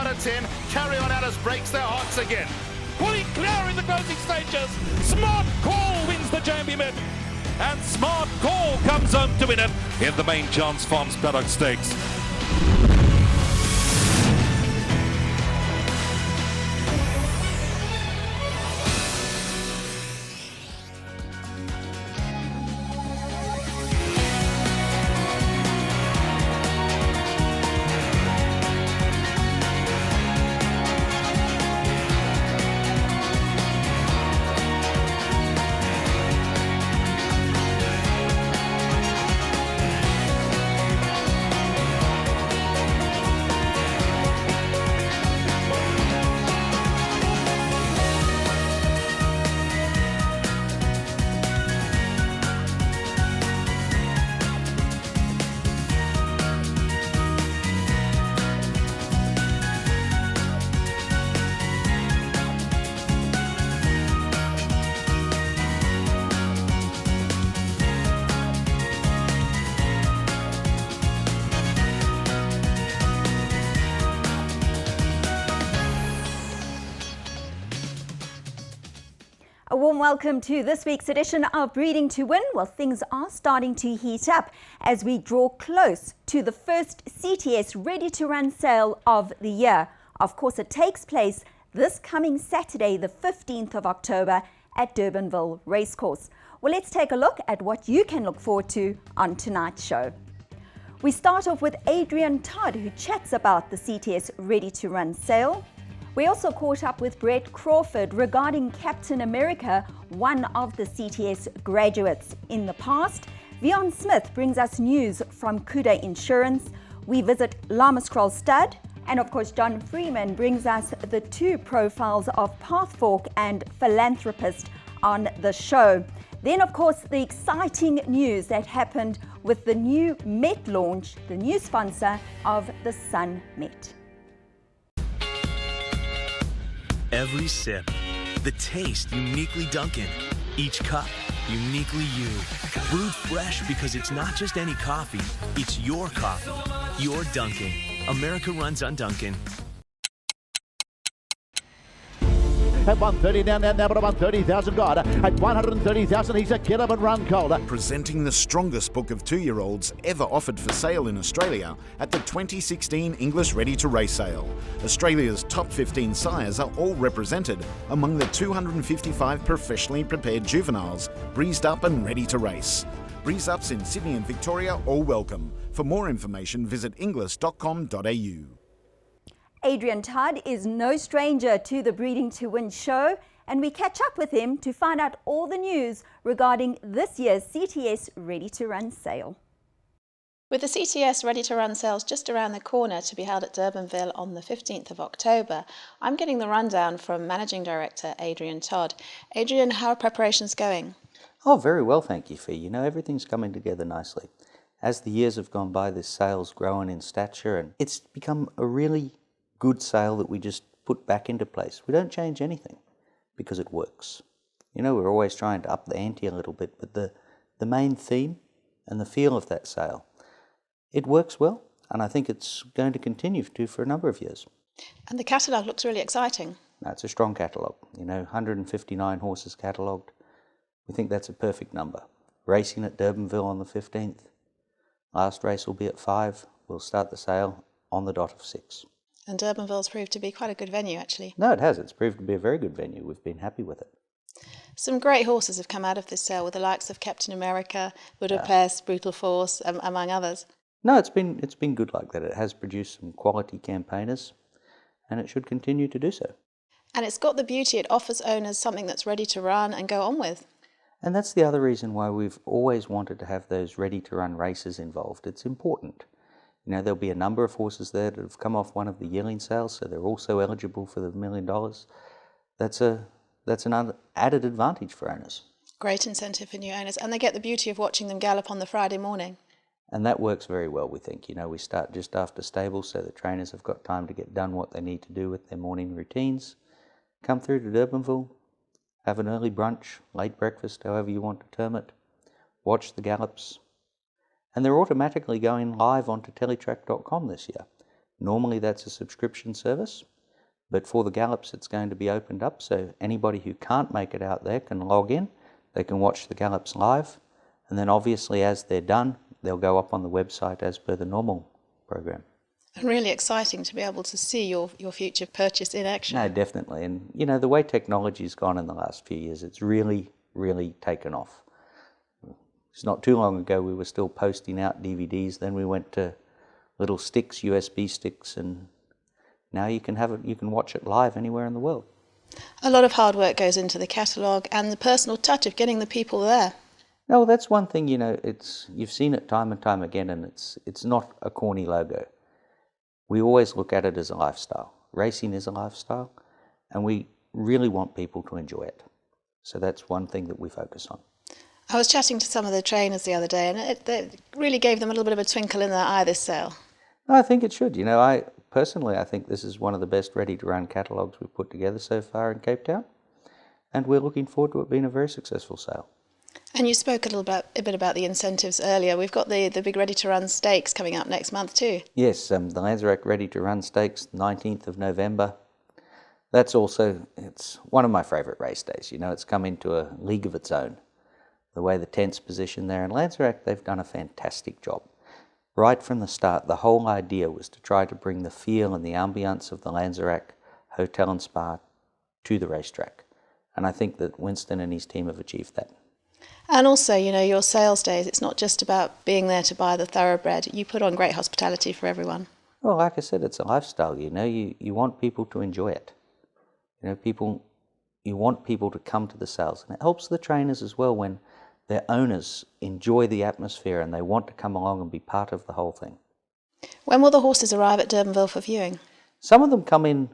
out of 10. Carry On Alice breaks their hearts again. Pulling clear in the closing stages. Smart Call wins the Jambi Mid. And Smart Call comes home to win it in the main Chance Farms Paddock Stakes. A warm welcome to this week's edition of Breeding to Win. Well, things are starting to heat up as we draw close to the first CTS ready-to-run sale of the year. Of course, it takes place this coming Saturday, the 15th of October at Durbanville Racecourse. Well, let's take a look at what you can look forward to on tonight's show. We start off with Adrian Todd, who chats about the CTS ready-to-run sale. We also caught up with Brett Crawford regarding Captain America, one of the CTS graduates in the past. Vion Smith brings us news from Kuda Insurance. We visit Llamascroll Stud. And of course, John Freeman brings us the two profiles of Pathfork and Philanthropist on the show. Then, of course, the exciting news that happened with the new Met launch, the new sponsor of the Sun Met. Every sip, the taste uniquely Dunkin'. Each cup, uniquely you. Brewed fresh because it's not just any coffee, it's your coffee. Your Dunkin'. America runs on Dunkin'. At 130 down but at 130,000 God. At 130,000 he's a killer but run cold. Presenting the strongest book of 2-year-olds ever offered for sale in Australia at the 2016 English Ready to Race sale. Australia's top 15 sires are all represented among the 255 professionally prepared juveniles breezed up and ready to race. Breeze ups in Sydney and Victoria all welcome. For more information visit inglis.com.au. Adrian Todd is no stranger to the Breeding to Win show, and we catch up with him to find out all the news regarding this year's CTS Ready to Run sale. With the CTS Ready to Run sales just around the corner to be held at Durbanville on the 15th of October, I'm getting the rundown from Managing Director Adrian Todd. Adrian, how are preparations going? Oh, very well, thank you, Fee. You know, everything's coming together nicely. As the years have gone by, this sale's grown in stature, and it's become a really good sale that we just put back into place. We don't change anything because it works. You know, we're always trying to up the ante a little bit, but the main theme and the feel of that sale, it works well, and I think it's going to continue to for a number of years. And the catalogue looks really exciting. No, it's a strong catalogue. You know, 159 horses catalogued. We think that's a perfect number. Racing at Durbanville on the 15th. Last race will be at 5. We'll start the sale on the dot of 6. And Durbanville's proved to be quite a good venue, actually. No, it has. It's proved to be a very good venue. We've been happy with it. Some great horses have come out of this sale with the likes of Captain America, Budapest, Brutal Force, among others. No, it's been good like that. It has produced some quality campaigners, and it should continue to do so. And it's got the beauty, it offers owners something that's ready to run and go on with. And that's the other reason why we've always wanted to have those ready-to-run races involved. It's important. You know, there'll be a number of horses there that have come off one of the yearling sales, so they're also eligible for the $1 million. That's an added advantage for owners. Great incentive for new owners, and they get the beauty of watching them gallop on the Friday morning. And that works very well, we think. You know, we start just after stables, so the trainers have got time to get done what they need to do with their morning routines. Come through to Durbanville, have an early brunch, late breakfast, however you want to term it. Watch the gallops. And they're automatically going live onto teletrack.com this year. Normally that's a subscription service, but for the gallops it's going to be opened up, so anybody who can't make it out there can log in, they can watch the gallops live, and then obviously as they're done, they'll go up on the website as per the normal program. And really exciting to be able to see your future purchase in action. No, definitely. And, you know, the way technology's gone in the last few years, it's really, really taken off. It's not too long ago we were still posting out DVDs, then we went to little sticks, USB sticks, and now you can have it, you can watch it live anywhere in the world. A lot of hard work goes into the catalogue and the personal touch of getting the people there. No, that's one thing, you know, you've seen it time and time again, and it's not a corny logo. We always look at it as a lifestyle. Racing is a lifestyle, and we really want people to enjoy it. So that's one thing that we focus on. I was chatting to some of the trainers the other day, and it really gave them a little bit of a twinkle in their eye, this sale. I think it should. You know, I think this is one of the best ready-to-run catalogues we've put together so far in Cape Town, and we're looking forward to it being a very successful sale. And you spoke a bit about the incentives earlier. We've got the big ready-to-run stakes coming up next month too. Yes, the Lanzarac Ready-to-Run Stakes, 19th of November. That's also, it's one of my favourite race days. You know, it's come into a league of its own. The way the tent's positioned there. And Lanzarac, they've done a fantastic job. Right from the start, the whole idea was to try to bring the feel and the ambience of the Lanzarac Hotel and Spa to the racetrack. And I think that Winston and his team have achieved that. And also, you know, your sales days, it's not just about being there to buy the thoroughbred. You put on great hospitality for everyone. Well, like I said, it's a lifestyle, you know. You want people to enjoy it. You know, you want people to come to the sales. And it helps the trainers as well when their owners enjoy the atmosphere and they want to come along and be part of the whole thing. When will the horses arrive at Durbanville for viewing? Some of them come in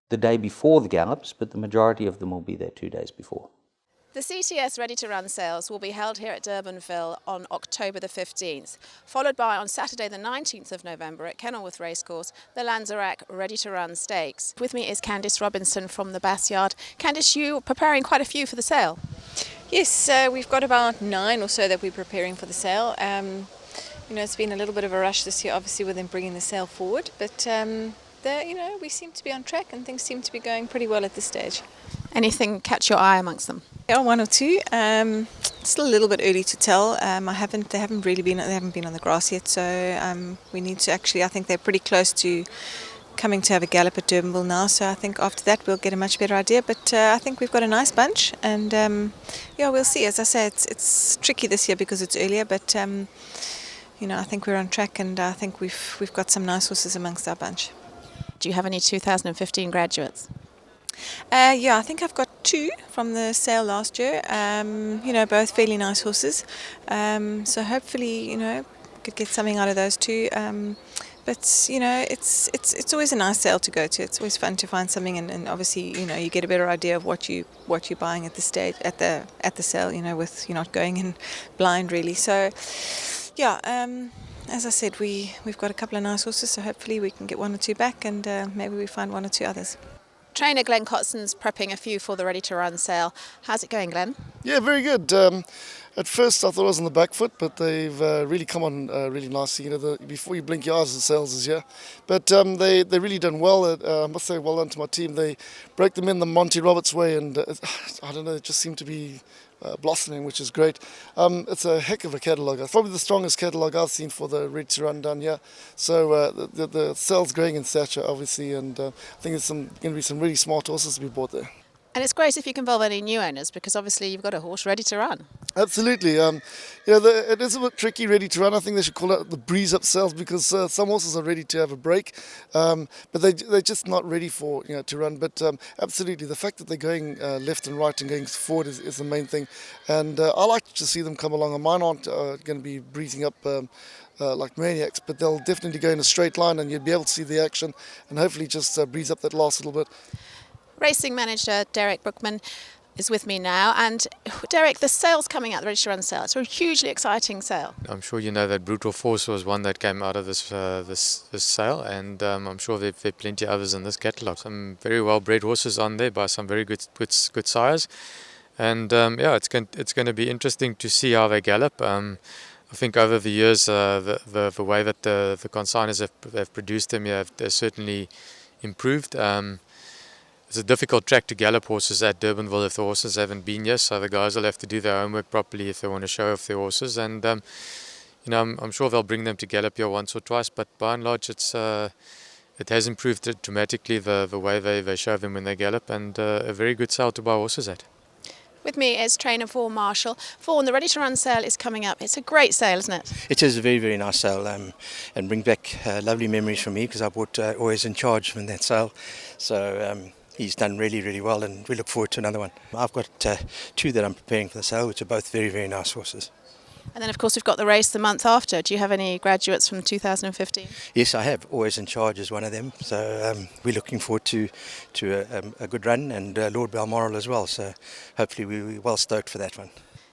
the day before the gallops, but the majority of them will be there 2 days before. The CTS Ready-to-Run sales will be held here at Durbanville on October the 15th, followed by on Saturday the 19th of November at Kenilworth Racecourse, the Lanzarac Ready-to-Run Stakes. With me is Candice Robinson from the Bass Yard. Candice, you're preparing quite a few for the sale. Yes, we've got about 9 or so that we're preparing for the sale. You know, it's been a little bit of a rush this year, obviously, with them bringing the sale forward, but you know, we seem to be on track and things seem to be going pretty well at this stage. Anything catch your eye amongst them? Yeah, 1 or 2. Still a little bit early to tell. They haven't been on the grass yet, so we need to actually. I think they're pretty close to coming to have a gallop at Durbanville now. So I think after that we'll get a much better idea. But I think we've got a nice bunch, and yeah, we'll see. As I say, it's tricky this year because it's earlier, but you know, I think we're on track, and I think we've got some nice horses amongst our bunch. Do you have any 2015 graduates? Yeah, I think I've got 2 from the sale last year. You know, both fairly nice horses. So hopefully, you know, could get something out of those 2. But you know, it's always a nice sale to go to. It's always fun to find something, and obviously, you know, you get a better idea of what you're buying at the stage at the sale. You know, with you're not going in blind really. So yeah. As I said, we've got a couple of nice horses, so hopefully we can get 1 or 2 back, and maybe we find 1 or 2 others. Trainer Glenn Cotson's prepping a few for the Ready-to-Run sale. How's it going, Glenn? Yeah, very good. At first I thought I was on the back foot, but they've really come on really nicely. You know, before you blink your eyes, the sales is here. But they really done well. I must say well done to my team. They broke them in the Monty Roberts way, and I don't know, it just seemed to be blossoming, which is great. It's a heck of a catalogue. It's probably the strongest catalogue I've seen for the Ready-to-Run done here. So the sales growing in stature, obviously, and I think there's going to be some really smart horses to be bought there. And it's great if you can involve any new owners, because obviously you've got a horse ready to run. Absolutely. You know, it is a bit tricky, ready to run. I think they should call it the breeze up sales, because some horses are ready to have a break, but they're just not ready for, you know, to run. But absolutely, the fact that they're going left and right and going forward is the main thing. And I like to see them come along. And mine aren't going to be breezing up like maniacs, but they'll definitely go in a straight line, and you'll be able to see the action, and hopefully just breeze up that last little bit. Racing manager Derek Brookman is with me now, and Derek, the sale's coming out, the Ready-to-Run sale. It's a hugely exciting sale. I'm sure you know that Brutal Force was one that came out of this sale, and I'm sure there are plenty of others in this catalogue. Some very well bred horses on there by some very good sires, and yeah, it's going to be interesting to see how they gallop. I think over the years, the way that the consigners have produced them, they've certainly improved. It's a difficult track to gallop horses at Durbanville if the horses haven't been here, so the guys will have to do their homework properly if they want to show off their horses. And I'm sure they'll bring them to gallop here once or twice, but by and large, it has improved dramatically the way they show them when they gallop, and a very good sale to buy horses at. With me is trainer Vaughan Marshall. Vaughan, the Ready to Run sale is coming up. It's a great sale, isn't it? It is a very, very nice sale and bring back lovely memories for me because I bought Always in Charge from that sale. So he's done really, really well and we look forward to another one. I've got two that I'm preparing for the sale, which are both very, very nice horses. And then, of course, we've got the race the month after. Do you have any graduates from 2015? Yes, I have. Always in Charge is one of them. So we're looking forward to a good run, and Lord Balmoral as well. So hopefully we're well stoked for that one.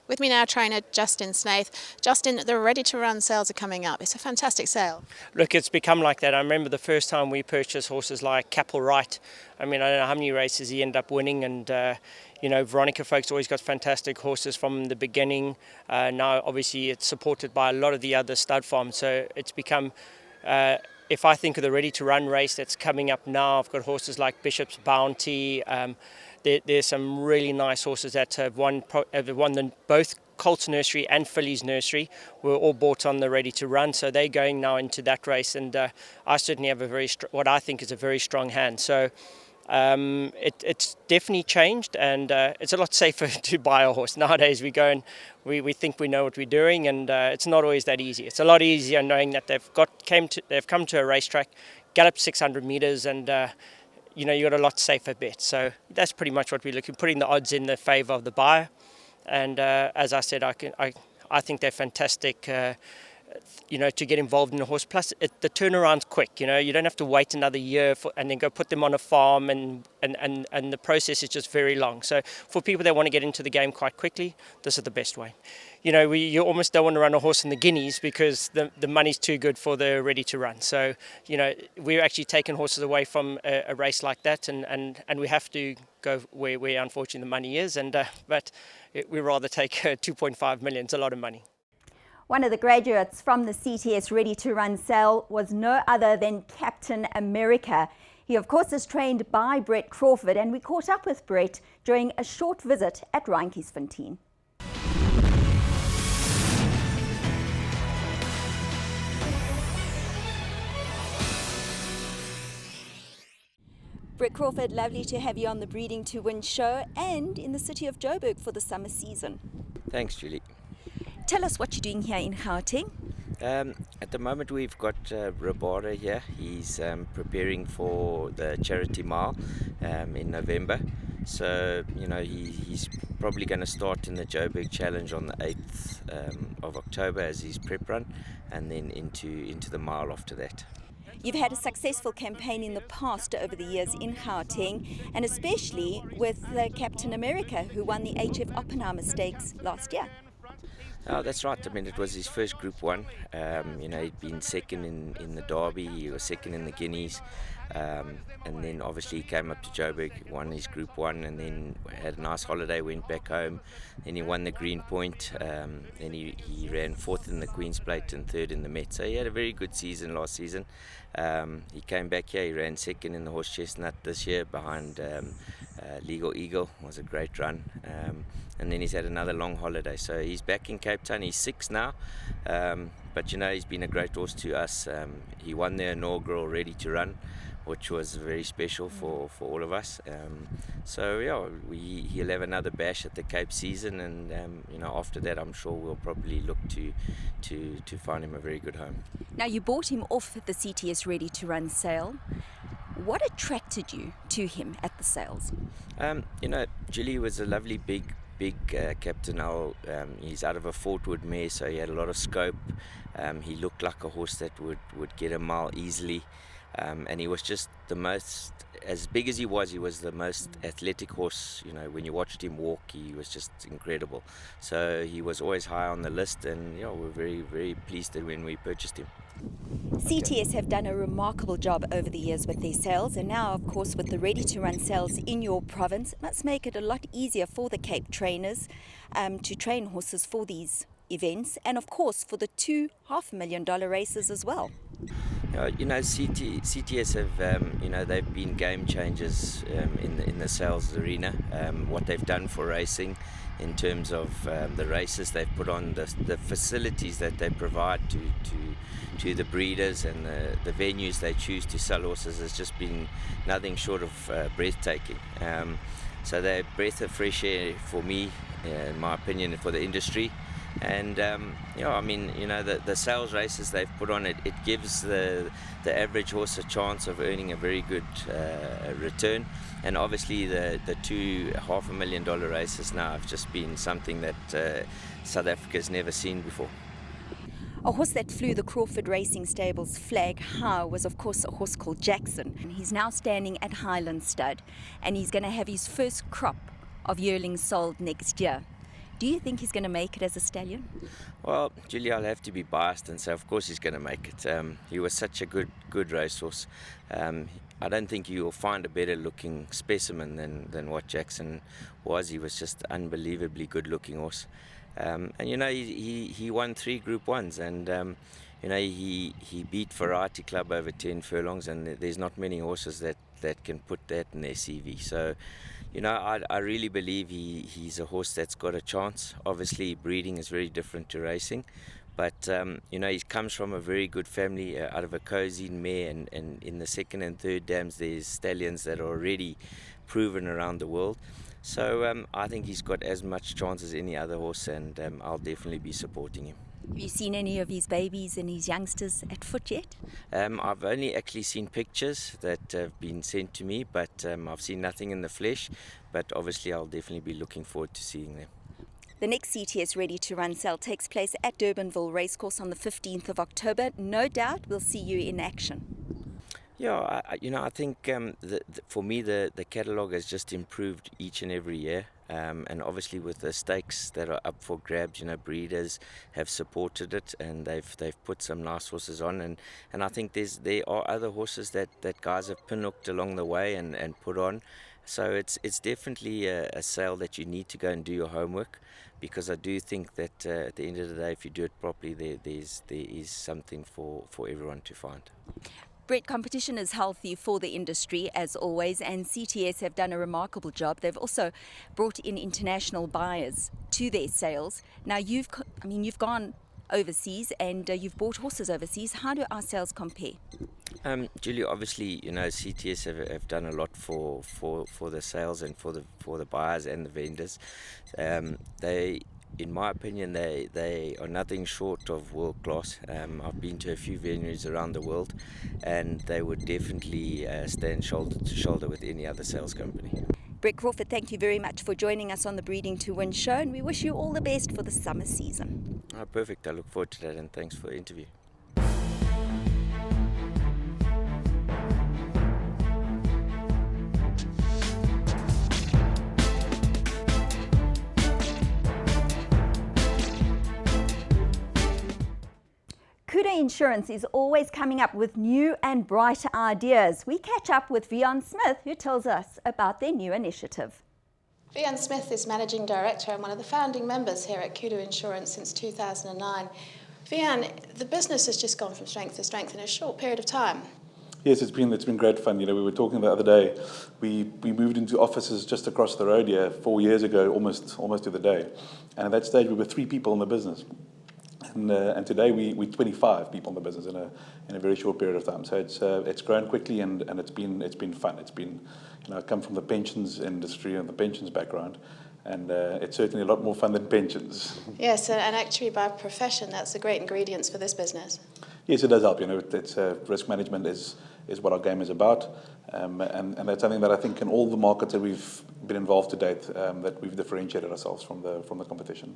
With me now, trainer Justin Snaith. Justin, the Ready to Run sales are coming up. It's a fantastic sale. Look, it's become like that. I remember the first time we purchased horses like Capel Wright. I mean, I don't know how many races he ended up winning, and Veronica Folks always got fantastic horses from the beginning. Now, obviously, it's supported by a lot of the other stud farms. So it's become, if I think of the Ready to Run race that's coming up now, I've got horses like Bishop's Bounty. There's some really nice horses that have won both Colts Nursery and Fillies Nursery were all bought on the Ready to Run, so they're going now into that race, and I certainly have what I think is a very strong hand. So it's definitely changed, and it's a lot safer to buy a horse nowadays. We go and we think we know what we're doing, and it's not always that easy. It's a lot easier knowing that they've come to a racetrack, galloped 600 meters, and you got a lot safer bet. So that's pretty much what we're putting the odds in the favour of the buyer. And as I said, I think they're fantastic. To get involved in a horse. Plus, the turnaround's quick. You don't have to wait another year and then go put them on a farm, and the process is just very long. So for people that want to get into the game quite quickly, this is the best way. You almost don't want to run a horse in the Guineas because the money's too good for the Ready to Run. So we're actually taking horses away from a race like that, and we have to go where unfortunately the money is. But we rather take 2.5 million. It's a lot of money. One of the graduates from the CTS Ready to Run sale was no other than Captain America. He, of course, is trained by Brett Crawford, and we caught up with Brett during a short visit at Randjiesfontein. Brett Crawford, lovely to have you on the Breeding to Win show and in the city of Joburg for the summer season. Thanks, Julie. Tell us what you're doing here in Gauteng. At the moment we've got Rabada here. He's preparing for the Charity Mile in November. So, he's probably going to start in the Joburg Challenge on the 8th of October as his prep run, and then into the mile after that. You've had a successful campaign in the past over the years in Gauteng, and especially with Captain America, who won the HF Oppenheimer Stakes last year. Oh, that's right. I mean, it was his first Group 1. He'd been second in the Derby, he was second in the Guineas, and then obviously he came up to Joburg, won his Group 1, and then had a nice holiday, went back home. Then he won the Green Point, then he ran 4th in the Queen's Plate and 3rd in the Met. So he had a very good season last season. He came back here, he ran 2nd in the Horse Chestnut this year behind Legal Eagle. It was a great run. And then he's had another long holiday. So he's back in Cape Town. He's 6 now. But he's been a great horse to us. He won the inaugural Ready to Run, which was very special for all of us. He'll have another bash at the Cape season, and after that I'm sure we'll probably look to find him a very good home. Now, you bought him off at the CTS Ready to Run sale. What attracted you to him at the sales? Julie was a lovely big Captain Owl. He's out of a Fort Wood mare, so he had a lot of scope. He looked like a horse that would get a mile easily. And he was just the most, as big as he was the most athletic horse. When you watched him walk, he was just incredible. So he was always high on the list, and we're very, very pleased that when we purchased him. CTS have done a remarkable job over the years with their sales, and now, of course, with the Ready to Run sales in your province, it must make it a lot easier for the Cape trainers to train horses for these events and, of course, for the 2 $500,000 races as well. You know, CTS have, you know, they've been game changers in the sales arena. What they've done for racing in terms of the races they've put on, the facilities that they provide to the breeders and the venues they choose to sell horses has just been nothing short of breathtaking. So they're a breath of fresh air for me, in my opinion, for the industry. And you know, I mean, you know, the sales races they've put on, it gives the average horse a chance of earning a very good return. And obviously the 2 $500,000 races now have just been something that South Africa's never seen before. A horse that flew the Crawford Racing Stables flag high was, of course, a horse called Jackson. And he's now standing at Highland Stud, and he's going to have his first crop of yearlings sold next year. Do you think he's going to make it as a stallion? Well, Julia, I'll have to be biased and say, of course, he's going to make it. He was such a good racehorse. I don't think you'll find a better looking specimen than what Jackson was. He was just unbelievably good looking horse. And you know, he won 3 Group 1s, and you know, he beat Variety Club over 10 furlongs, and there's not many horses that can put that in their CV. So, you know, I really believe he's a horse that's got a chance. Obviously, breeding is very different to racing, but you know, he comes from a very good family out of a Cozine mare, and in the 2nd and 3rd dams there's stallions that are already proven around the world. So I think he's got as much chance as any other horse, and I'll definitely be supporting him. Have you seen any of his babies and his youngsters at foot yet? I've only actually seen pictures that have been sent to me, but I've seen nothing in the flesh. But obviously I'll definitely be looking forward to seeing them. The next CTS Ready to Run sale takes place at Durbanville Racecourse on the 15th of October. No doubt we'll see you in action. Yeah, you know, I think for me the catalogue has just improved each and every year, and obviously with the stakes that are up for grabs, you know, breeders have supported it, and they've put some nice horses on, and I think there are other horses that guys have pinhooked along the way and put on. So it's definitely a sale that you need to go and do your homework, because I do think that at the end of the day, if you do it properly, there is something for everyone to find. Brett, competition is healthy for the industry, as always, and CTS have done a remarkable job. They've also brought in international buyers to their sales. Now, you've gone overseas and you've bought horses overseas. How do our sales compare? Julia, obviously, you know, CTS have done a lot for the sales and for the buyers and the vendors. In my opinion, they are nothing short of world class. I've been to a few venues around the world, and they would definitely stand shoulder to shoulder with any other sales company. Brett Crawford, thank you very much for joining us on the Breeding to Win show, and we wish you all the best for the summer season. Oh, perfect. I look forward to that, and thanks for the interview. Cuda Insurance is always coming up with new and bright ideas. We catch up with Vian Smith, who tells us about their new initiative. Vian Smith is Managing Director and one of the founding members here at Cuda Insurance since 2009. Vian, the business has just gone from strength to strength in a short period of time. Yes, it's been great fun. You know, we were talking the other day. We moved into offices just across the road here 4 years ago, almost to the day. And at that stage, we were 3 people in the business. And today we're 25 people in the business in a very short period of time. So it's grown quickly, and it's been fun. It's been, you know, I come from the pensions industry and the pensions background, and it's certainly a lot more fun than pensions. Yes, and actually by profession, that's the great ingredients for this business. Yes, it does help. You know, it's risk management is what our game is about, and that's something that I think in all the markets that we've been involved to date, that we've differentiated ourselves from the competition.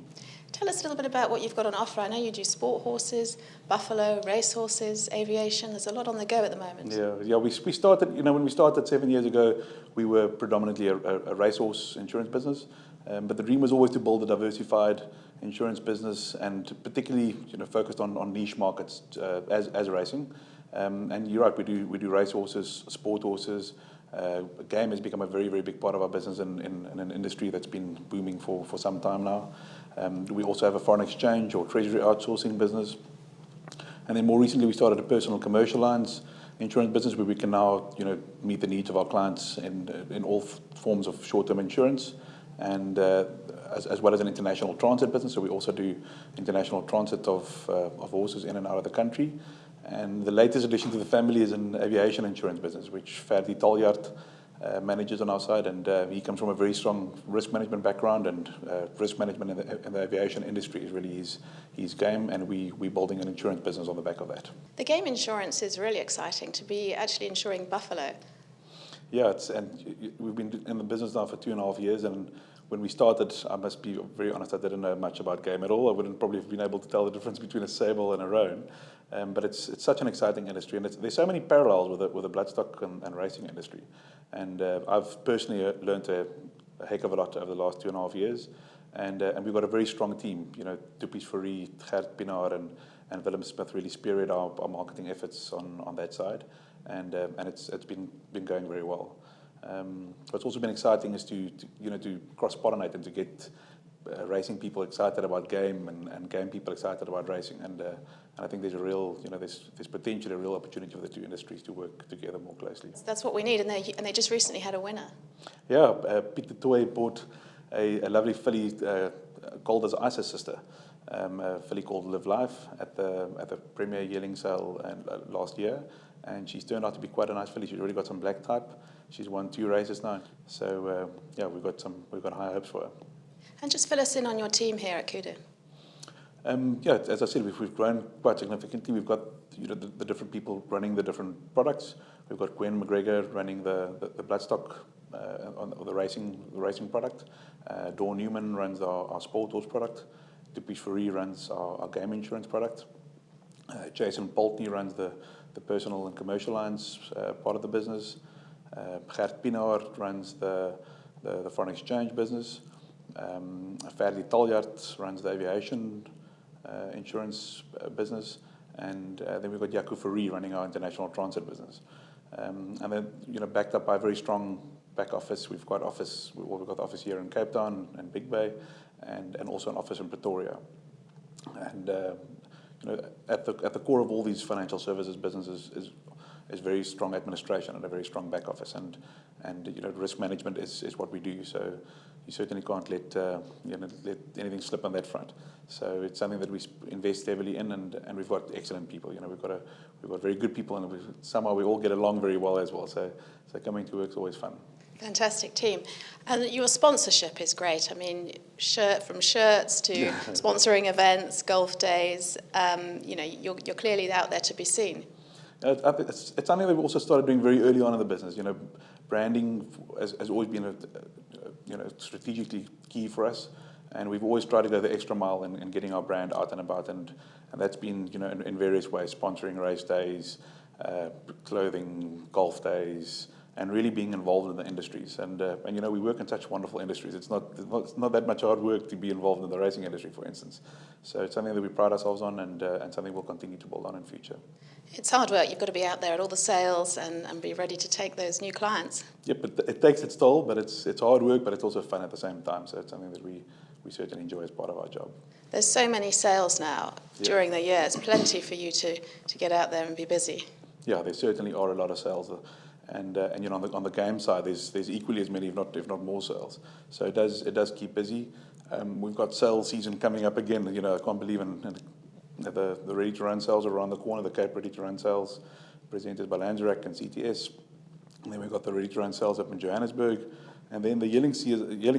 Tell us a little bit about what you've got on offer. I know you do sport horses, buffalo, race horses, aviation. There's a lot on the go at the moment. Yeah. We started. You know, when we started 7 years ago, we were predominantly a racehorse insurance business, but the dream was always to build a diversified insurance business, and particularly, you know, focused on niche markets as racing. And you're right, we do race horses, sport horses. Game has become a very, very big part of our business in an industry that's been booming for some time now. We also have a foreign exchange or treasury outsourcing business. And then more recently, we started a personal commercial lines insurance business where we can now, meet the needs of our clients in all forms of short-term insurance, and as well as an international transit business. So we also do international transit of horses in and out of the country. And the latest addition to the family is an aviation insurance business, which Ferdi Taljaard manages on our side, and he comes from a very strong risk management background, and risk management in the aviation industry is really his game, and we're building an insurance business on the back of that. The game insurance is really exciting, to be actually insuring buffalo. Yeah, we've been in the business now for 2.5 years, and when we started, I must be very honest, I didn't know much about game at all. I wouldn't probably have been able to tell the difference between a sable and a roan. But it's such an exciting industry, and there's so many parallels with the bloodstock and racing industry. And I've personally learned a heck of a lot over the last 2.5 years. And we've got a very strong team. Tupies Fourie, Gert Pinaar, and Willem Smith really spearhead our marketing efforts on that side. And it's been going very well. What's also been exciting is to cross-pollinate and to get racing people excited about game and game people excited about racing. And I think there's a real, there's potentially a real opportunity for the two industries to work together more closely. That's what we need, and they just recently had a winner. Yeah, Pieter Toy bought a lovely filly called as Ice's sister, a filly called Live Life at the Premier Yearling Sale last year, and she's turned out to be quite a nice filly. She's already got some black type. She's won 2 races now, so yeah, we've got high hopes for her. And just fill us in on your team here at Kudu. Yeah, as I said, we've grown quite significantly. We've got the different people running the different products. We've got Gwen McGregor running the bloodstock on the racing product. Dawn Newman runs our sport horse product. Tupies Fourie runs our game insurance product. Jason Poltney runs the personal and commercial lines part of the business. Gert Pinaar runs the foreign exchange business. Ferdi Taljaard runs the aviation insurance business, and then we've got Jaco Fourie running our international transit business. And then, backed up by a very strong back office. We've got the office here in Cape Town and Big Bay, and also an office in Pretoria. And at the core of all these financial services businesses is very strong administration and a very strong back office, and risk management is what we do. So you certainly can't let anything slip on that front. So it's something that we invest heavily in, and we've got excellent people. We've got very good people, and somehow we all get along very well as well. So coming to work is always fun. Fantastic team. And your sponsorship is great. I mean, from shirts to sponsoring events, golf days, you're clearly out there to be seen. It's something that we also started doing very early on in the business. Branding has always been strategically key for us, and we've always tried to go the extra mile in getting our brand out and about, and that's been in various ways, sponsoring race days, clothing, golf days, and really being involved in the industries. And we work in such wonderful industries. It's not that much hard work to be involved in the racing industry, for instance. So it's something that we pride ourselves on, and something we'll continue to build on in future. It's hard work. You've got to be out there at all the sales and be ready to take those new clients. Yep, it takes its toll, but it's hard work, but it's also fun at the same time. So it's something that we certainly enjoy as part of our job. There's so many sales now during the year. It's plenty for you to get out there and be busy. Yeah, there certainly are a lot of sales. And on the game side, there's equally as many, if not more sales. So it does keep busy. We've got sales season coming up again. I can't believe the Ready to Run sales are around the corner. The Cape Ready to Run sales, presented by Lanzerac and CTS. And then we've got the Ready to Run sales up in Johannesburg, and then the yearling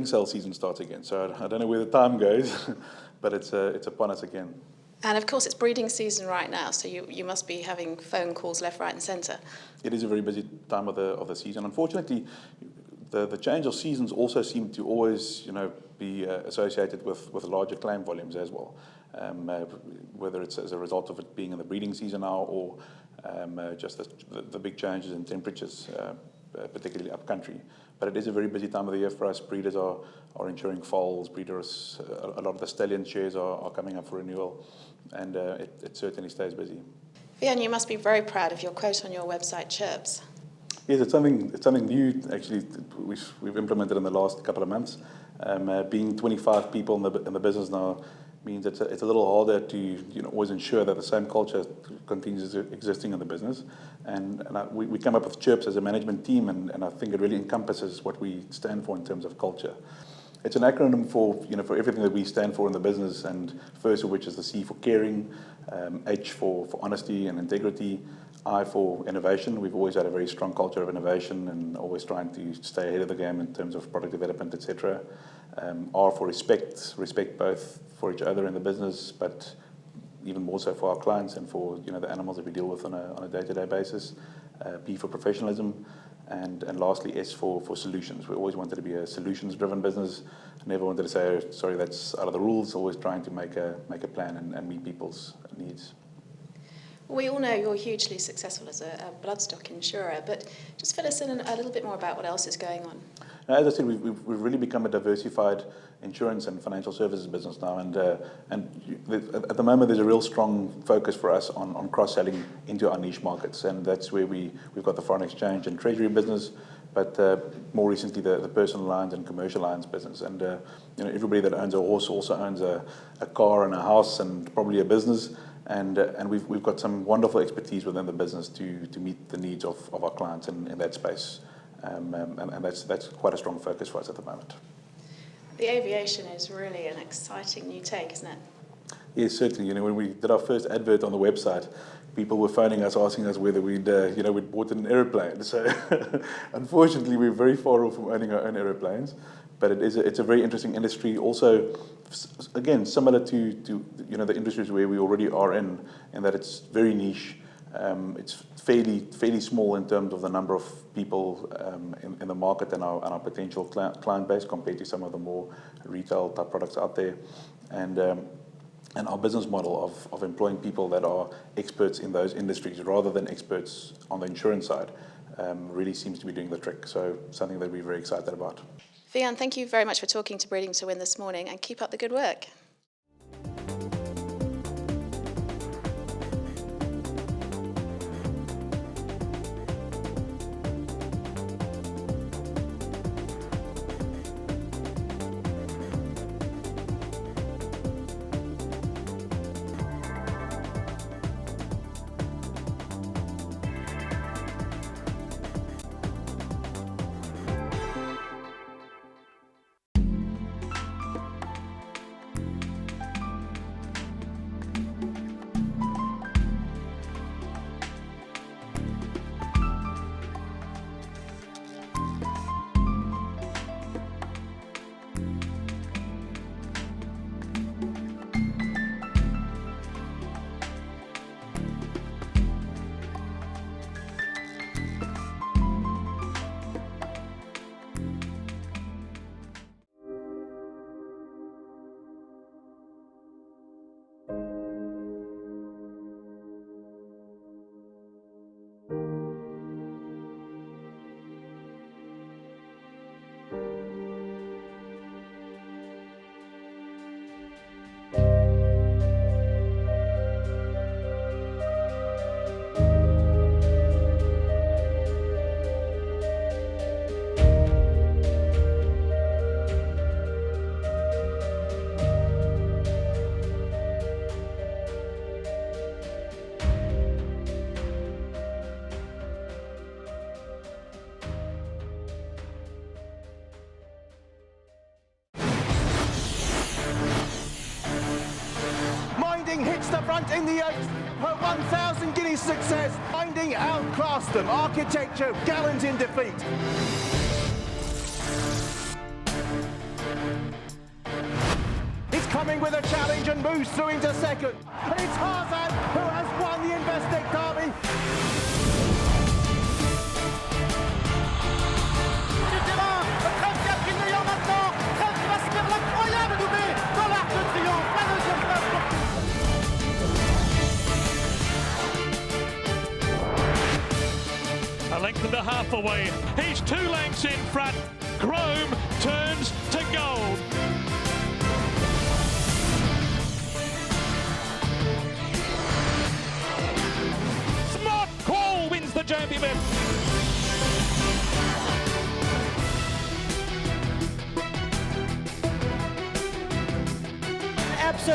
sale season starts again. So I don't know where the time goes, but it's upon us again. And of course, it's breeding season right now, so you must be having phone calls left, right, and centre. It is a very busy time of the season. Unfortunately, the change of seasons also seem to always, be associated with larger claim volumes as well. Whether it's as a result of it being in the breeding season now, or just the big changes in temperatures, particularly up country. But it is a very busy time of the year for us. Breeders are insuring foals. Breeders, a lot of the stallion shares are coming up for renewal, and it certainly stays busy. Vian, you must be very proud of your quote on your website, Chirps. Yes, it's something new. Actually, we've implemented in the last couple of months. Being 25 people in the business now means it's a little harder to always ensure that the same culture continues existing in the business. And we come up with CHIRPS as a management team, and I think it really encompasses what we stand for in terms of culture. It's an acronym for everything that we stand for in the business, and first of which is the C for caring, H for honesty and integrity, I for innovation. We've always had a very strong culture of innovation and always trying to stay ahead of the game in terms of product development, etc. R for respect both for each other in the business, but even more so for our clients and for the animals that we deal with on a day-to-day basis. P for professionalism, and lastly S for solutions. We always wanted to be a solutions-driven business. Never wanted to say, sorry, that's out of the rules. Always trying to make a plan and meet people's needs. We all know you're hugely successful as a bloodstock insurer, but just fill us in a little bit more about what else is going on. Now, as I said, we've really become a diversified insurance and financial services business now, and at the moment there's a real strong focus for us on cross-selling into our niche markets, and that's where we've got the foreign exchange and treasury business, but more recently the personal lines and commercial lines business. And everybody that owns a horse also owns a car and a house and probably a business. And we've got some wonderful expertise within the business to meet the needs of our clients in that space, and that's quite a strong focus for us at the moment. The aviation is really an exciting new take, isn't it? Yes, certainly. When we did our first advert on the website, people were phoning us asking us whether we'd bought an aeroplane. So unfortunately, we're very far off from owning our own aeroplanes. But it's a very interesting industry. Also, again, similar to the industries where we already are in that it's very niche. It's fairly small in terms of the number of people in the market and our potential client base compared to some of the more retail type products out there. And our business model of employing people that are experts in those industries rather than experts on the insurance side really seems to be doing the trick. So something that we're very excited about. Wiaan, thank you very much for talking to Breeding to Win this morning, and keep up the good work. Hits the front in the 8th. Her 1,000 guineas success. Minding outclassed them. Architecture gallant in defeat. It's coming with a challenge and moves through into second. And it's Tarzan who has won the Investec Derby. A length and a half away. He's 2 lengths in front. Chrome turns to gold. Smart Call wins the Jambi Met.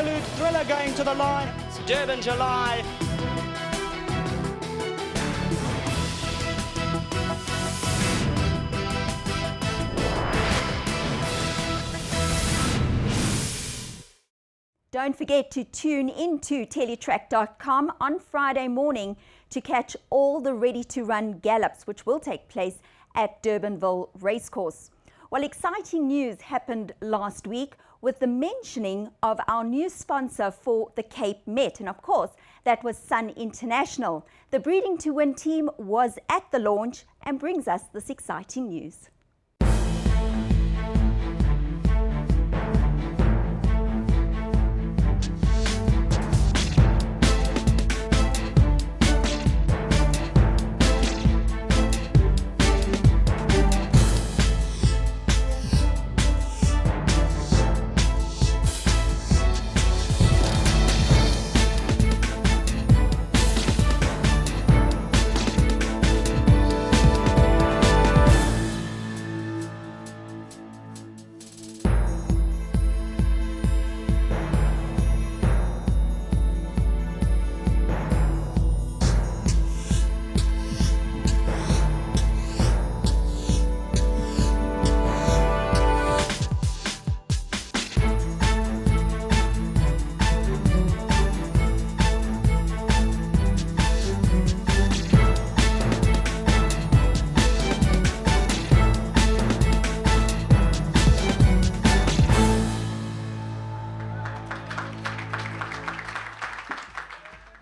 absolute thriller going to the line. It's Durban July. Don't forget to tune into teletrack.com on Friday morning to catch all the ready-to-run gallops, which will take place at Durbanville Racecourse. Well, exciting news happened last week with the mentioning of our new sponsor for the Cape Met. And of course, that was Sun International. The Breeding to Win team was at the launch and brings us this exciting news.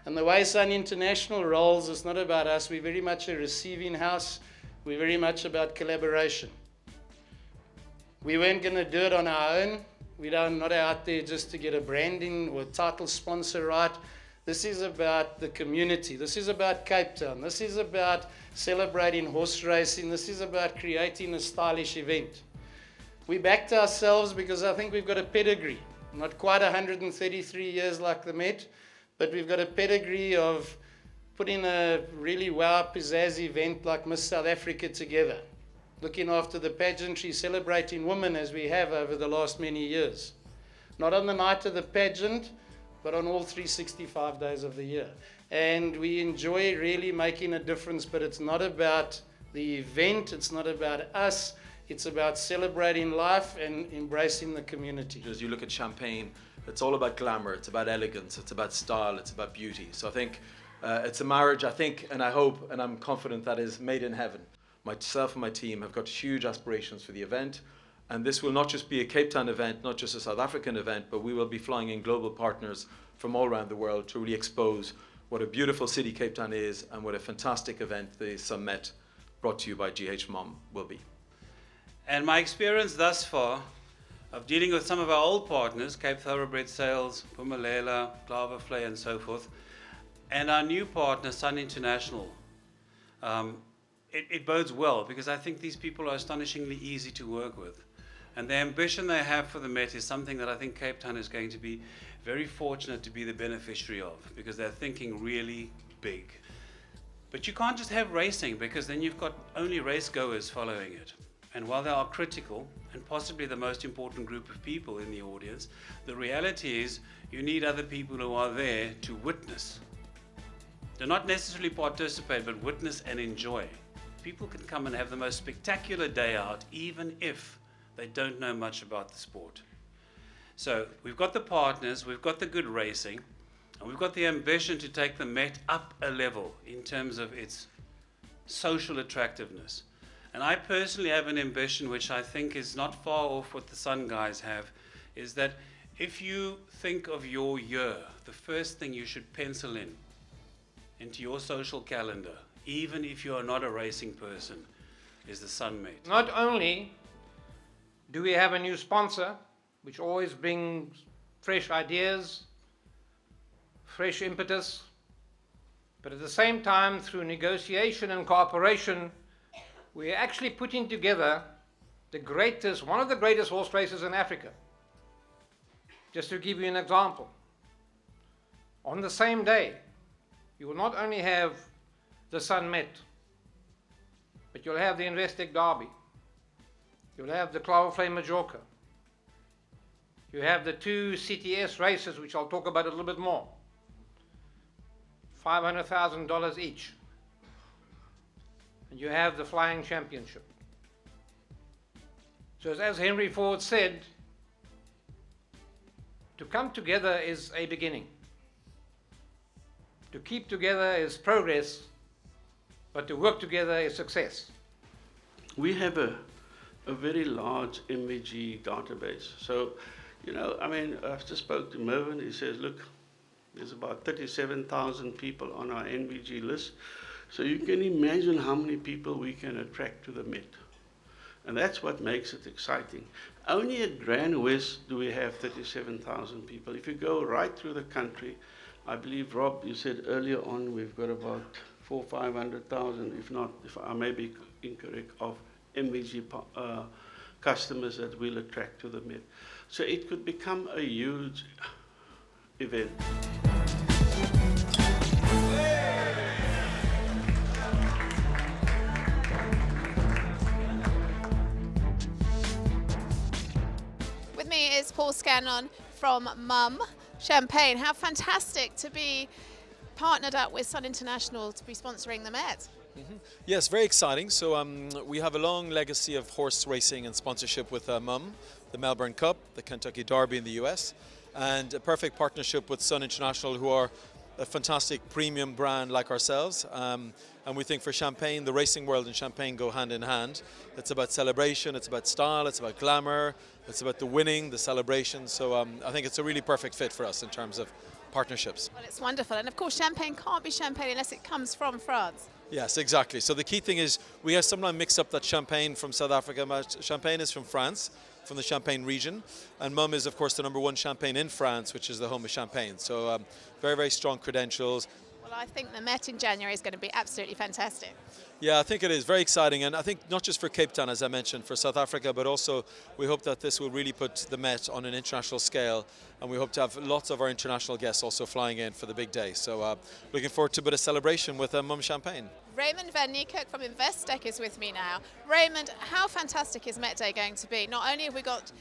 And the way Sun International rolls is not about us. We're very much a receiving house. We're very much about collaboration. We weren't going to do it on our own. We're not out there just to get a branding or title sponsor right. This is about the community. This is about Cape Town. This is about celebrating horse racing. This is about creating a stylish event. We backed ourselves because I think we've got a pedigree. Not quite 133 years like the Met, but we've got a pedigree of putting a really wow pizzazz event like Miss South Africa together, looking after the pageantry, celebrating women as we have over the last many years. Not on the night of the pageant, but on all 365 days of the year. And we enjoy really making a difference, but it's not about the event, it's not about us, it's about celebrating life and embracing the community. As you look at Champagne, it's all about glamour, it's about elegance, it's about style, it's about beauty. So I think it's a marriage, I think, and I hope, and I'm confident that is made in heaven. Myself and my team have got huge aspirations for the event, and this will not just be a Cape Town event, not just a South African event, but we will be flying in global partners from all around the world to really expose what a beautiful city Cape Town is and what a fantastic event the Sun Met, brought to you by GH Mom, will be. And my experience thus far of dealing with some of our old partners, Cape Thoroughbred Sales, Pumalela, Klavervlei and so forth, and our new partner, Sun International, it bodes well because I think these people are astonishingly easy to work with. And the ambition they have for the Met is something that I think Cape Town is going to be very fortunate to be the beneficiary of because they're thinking really big. But you can't just have racing because then you've got only race goers following it. And while they are critical and possibly the most important group of people in the audience, the reality is you need other people who are there to witness. Do not necessarily participate, but witness and enjoy. People can come and have the most spectacular day out, even if they don't know much about the sport. So we've got the partners, we've got the good racing, and we've got the ambition to take the Met up a level in terms of its social attractiveness. And I personally have an ambition, which I think is not far off what the Sun guys have, is that if you think of your year, the first thing you should pencil in into your social calendar, even if you are not a racing person, is the Sun Met. Not only do we have a new sponsor, which always brings fresh ideas, fresh impetus, but at the same time, through negotiation and cooperation, we are actually putting together one of the greatest horse races in Africa. Just to give you an example, on the same day, you will not only have the Sun Met, but you'll have the Investec Derby, you'll have the Klavervlei Majorca, You have the 2 CTS races, which I'll talk about a little bit more. $500,000 each. And you have the Flying Championship. So as Henry Ford said, to come together is a beginning. To keep together is progress, but to work together is success. We have a very large MVG database. So, you know, I mean, I've just spoke to Mervyn. He says, look, there's about 37,000 people on our NVG list. So you can imagine how many people we can attract to the Met. And that's what makes it exciting. Only at Grand West do we have 37,000 people. If you go right through the country, I believe, Rob, you said earlier on, we've got about 400,000 or 500,000, if not, if I may be incorrect, of MVG customers that we'll attract to the Met. So it could become a huge event. With me is Paul Scanlon from Mum Champagne. How fantastic to be partnered up with Sun International to be sponsoring the Met. Yes, very exciting. So we have a long legacy of horse racing and sponsorship with Mum, the Melbourne Cup, the Kentucky Derby in the US, and a perfect partnership with Sun International, who are a fantastic premium brand like ourselves. And we think for Champagne, the racing world and Champagne go hand in hand. It's about celebration, it's about style, it's about glamour, it's about the winning, the celebration. So I think it's a really perfect fit for us in terms of partnerships. Well, it's wonderful. And of course, Champagne can't be Champagne unless it comes from France. Yes, exactly. So the key thing is we have sometimes mixed up that Champagne from South Africa. Champagne is from France, from the Champagne region. And Mum is, of course, the #1 Champagne in France, which is the home of Champagne. So very, very strong credentials. Well, I think the Met in January is going to be absolutely fantastic. Yeah, I think it is very exciting, and I think not just for Cape Town, as I mentioned, for South Africa, but also we hope that this will really put the Met on an international scale, and we hope to have lots of our international guests also flying in for the big day. So looking forward to a bit of celebration with Mum Champagne. Raymond van Niekerk from Investec is with me now. Raymond, how fantastic is Met Day going to be? Not only have we got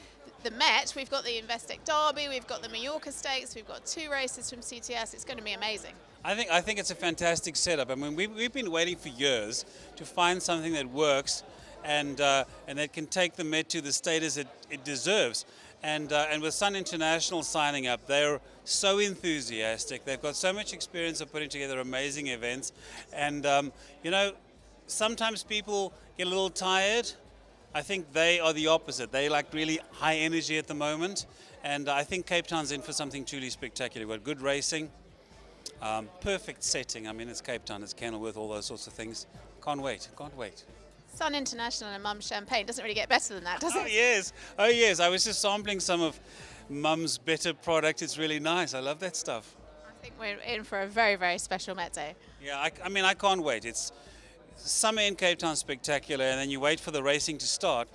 the Met, we've got the Investec Derby, we've got the Mallorca Stakes, we've got 2 races from CTS. It's going to be amazing. I think it's a fantastic setup. I mean, we've been waiting for years to find something that works and that can take the Met to the status it deserves. And with Sun International signing up, they're so enthusiastic. They've got so much experience of putting together amazing events. And, you know, sometimes people get a little tired. I think they are the opposite. They like really high energy at the moment. And I think Cape Town's in for something truly spectacular. We've got good racing. Perfect setting. I mean, it's Cape Town, it's Kenilworth, all those sorts of things. Can't wait, can't wait. Sun International and Mum Champagne doesn't really get better than that, does it? Oh yes. I was just sampling some of Mum's better product. It's really nice. I love that stuff. I think we're in for a very, very special Met Day. Yeah, I mean, I can't wait. It's summer in Cape Town spectacular, and then you wait for the racing to start.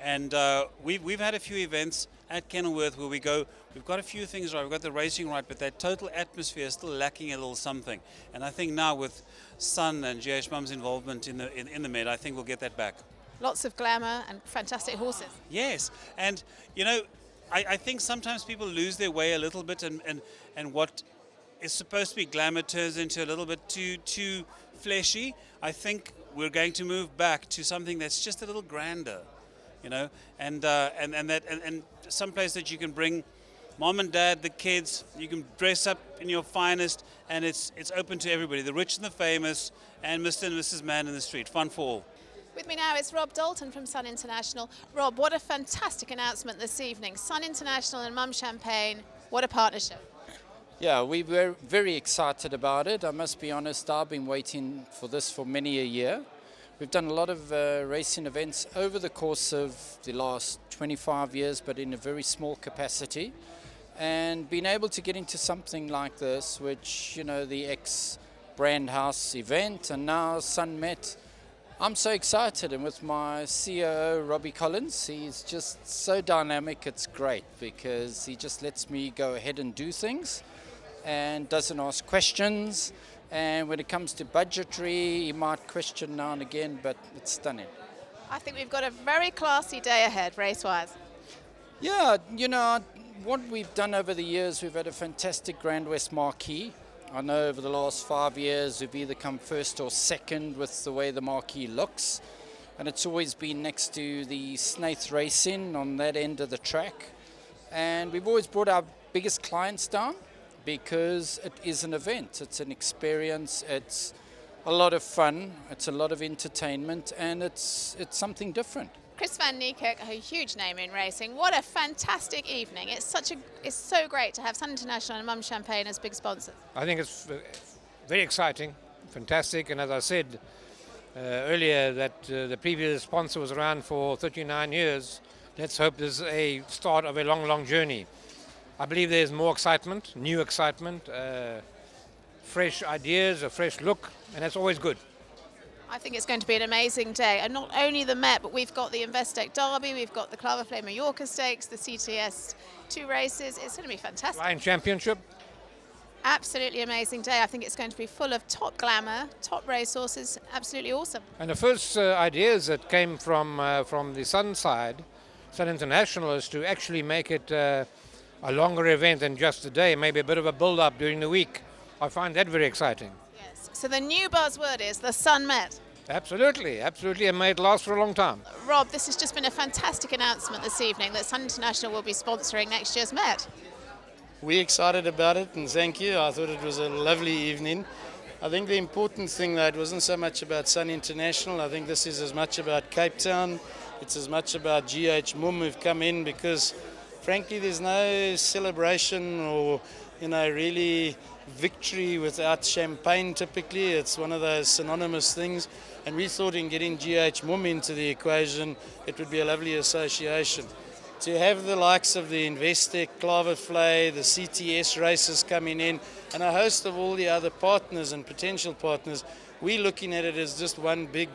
And we've had a few events at Kenilworth where we go, we've got a few things right, we've got the racing right, but that total atmosphere is still lacking a little something. And I think now with Sun and GH Mum's involvement in the Met, I think we'll get that back. Lots of glamour and fantastic horses. Yes, and you know, I think sometimes people lose their way a little bit, and what is supposed to be glamour turns into a little bit too fleshy. I think we're going to move back to something that's just a little grander. You know, and some place that you can bring mom and dad, the kids, you can dress up in your finest, and it's open to everybody, the rich and the famous, and Mr. and Mrs. Man in the street. Fun for all. With me now is Rob Dalton from Sun International. Rob, what a fantastic announcement this evening. Sun International and Mum Champagne, what a partnership. Yeah, we were very excited about it. I must be honest, I've been waiting for this for many a year. We've done a lot of racing events over the course of the last 25 years, but in a very small capacity. And being able to get into something like this, which, you know, the ex-Brand House event and now Sun Met, I'm so excited. And with my COO, Robbie Collins, he's just so dynamic, it's great because he just lets me go ahead and do things and doesn't ask questions. And when it comes to budgetary, he might question now and again, but it's stunning. I think we've got a very classy day ahead, race-wise. Yeah, you know, what we've done over the years, we've had a fantastic Grand West marquee. I know over the last 5 years we've either come first or second with the way the marquee looks, and it's always been next to the Snaith Racing on that end of the track. And we've always brought our biggest clients down because it is an event, it's an experience, it's a lot of fun, it's a lot of entertainment, and it's something different. Chris van Niekerk, a huge name in racing. What a fantastic evening. It's so great to have Sun International and Mum Champagne as big sponsors. I think it's very exciting, fantastic, and as I said earlier that the previous sponsor was around for 39 years. Let's hope this is a start of a long, long journey. I believe there's more excitement, new excitement, fresh ideas, a fresh look, and that's always good. I think it's going to be an amazing day, and not only the Met, but we've got the Investec Derby, we've got the Claverflame Mallorca Stakes, the CTS 2 races. It's going to be fantastic. Lion Championship. Absolutely amazing day. I think it's going to be full of top glamour, top racehorses. Absolutely awesome. And the first ideas that came from the Sun side, Sun International, is to actually make it a longer event than just a day, maybe a bit of a build-up during the week. I find that very exciting. Yes. So the new buzzword is the Sun Met. Absolutely, absolutely, and may it last for a long time. Rob, this has just been a fantastic announcement this evening that Sun International will be sponsoring next year's Met. We're excited about it, and thank you. I thought it was a lovely evening. I think the important thing, though, it wasn't so much about Sun International. I think this is as much about Cape Town. It's as much about GH Mum who've come in, because frankly there's no celebration or really victory without champagne. Typically it's one of those synonymous things, and we thought in getting GH Mum into the equation it would be a lovely association. To have the likes of the Investec, Claverflame, the CTS races coming in, and a host of all the other partners and potential partners, we're looking at it as just one big